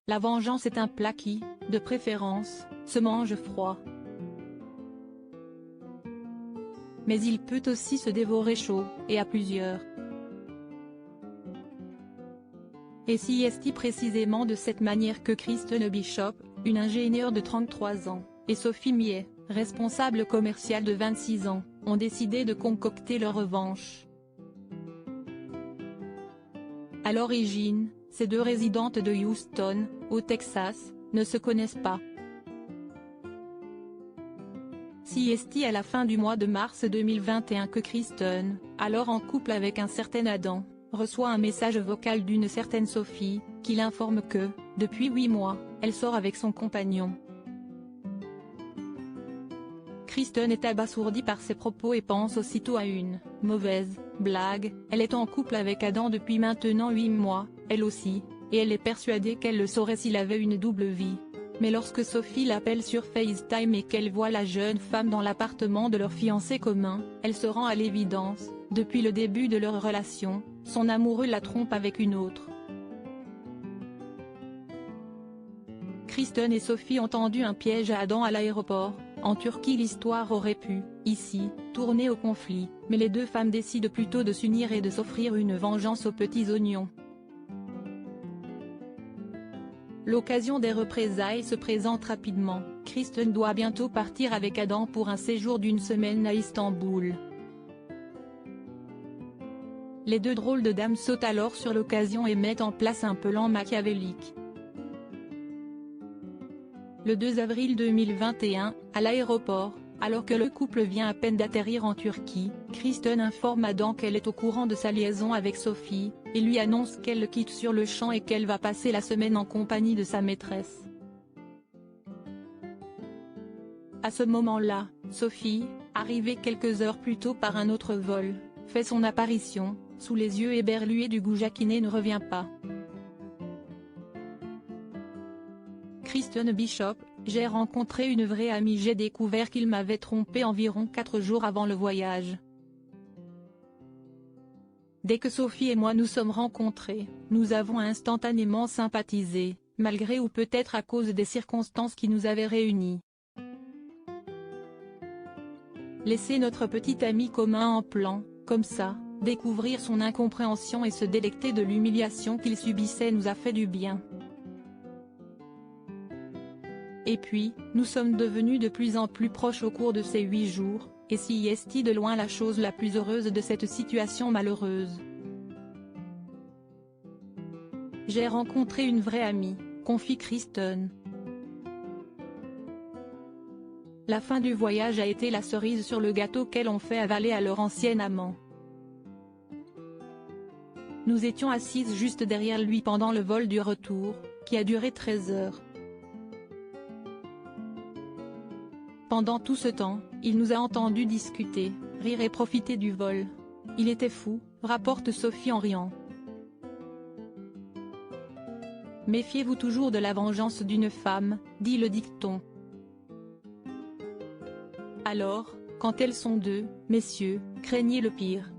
La vengeance est un plat qui, de préférence, se mange froid. Mais il peut aussi se dévorer chaud, et à plusieurs. Et si est précisément de cette manière que Kristen Bishop, une ingénieure de 33 ans, et Sophie Millet, responsable commercial de 26 ans, ont décidé de concocter leur revanche. À l'origine, ces deux résidentes de Houston, au Texas, ne se connaissent pas. C'est à la fin du mois de mars 2021 que Kristen, alors en couple avec un certain Adam, reçoit un message vocal d'une certaine Sophie, qui l'informe que, depuis 8 mois, elle sort avec son compagnon. Kristen est abasourdie par ces propos et pense aussitôt à une « mauvaise blague ». Elle est en couple avec Adam depuis maintenant 8 mois, elle aussi, et elle est persuadée qu'elle le saurait s'il avait une double vie. Mais lorsque Sophie l'appelle sur FaceTime et qu'elle voit la jeune femme dans l'appartement de leur fiancé commun, elle se rend à l'évidence, depuis le début de leur relation, son amoureux la trompe avec une autre. Kristen et Sophie ont tendu un piège à Adam à l'aéroport. En Turquie, l'histoire aurait pu, ici, tourner au conflit, mais les deux femmes décident plutôt de s'unir et de s'offrir une vengeance aux petits oignons. L'occasion des représailles se présente rapidement. Kristen doit bientôt partir avec Adam pour un séjour d'une semaine à Istanbul. Les deux drôles de dames sautent alors sur l'occasion et mettent en place un plan machiavélique. Le 2 avril 2021, à l'aéroport, alors que le couple vient à peine d'atterrir en Turquie, Kristen informe Adam qu'elle est au courant de sa liaison avec Sophie, et lui annonce qu'elle le quitte sur le champ et qu'elle va passer la semaine en compagnie de sa maîtresse. À ce moment-là, Sophie, arrivée quelques heures plus tôt par un autre vol, fait son apparition, sous les yeux éberlués du goujat qui ne revient pas. Kristen Bishop, j'ai rencontré une vraie amie, j'ai découvert qu'il m'avait trompé environ 4 jours avant le voyage. Dès que Sophie et moi nous sommes rencontrés, nous avons instantanément sympathisé, malgré ou peut-être à cause des circonstances qui nous avaient réunis. Laisser notre petit ami commun en plan, comme ça, découvrir son incompréhension et se délecter de l'humiliation qu'il subissait nous a fait du bien. Et puis, nous sommes devenus de plus en plus proches au cours de ces 8 jours, et c'est de loin la chose la plus heureuse de cette situation malheureuse. J'ai rencontré une vraie amie, confie Kristen. La fin du voyage a été la cerise sur le gâteau qu'elles ont fait avaler à leur ancien amant. Nous étions assises juste derrière lui pendant le vol du retour, qui a duré 13 heures. Pendant tout ce temps, il nous a entendus discuter, rire et profiter du vol. Il était fou, rapporte Sophie en riant. Méfiez-vous toujours de la vengeance d'une femme, dit le dicton. Alors, quand elles sont deux, messieurs, craignez le pire.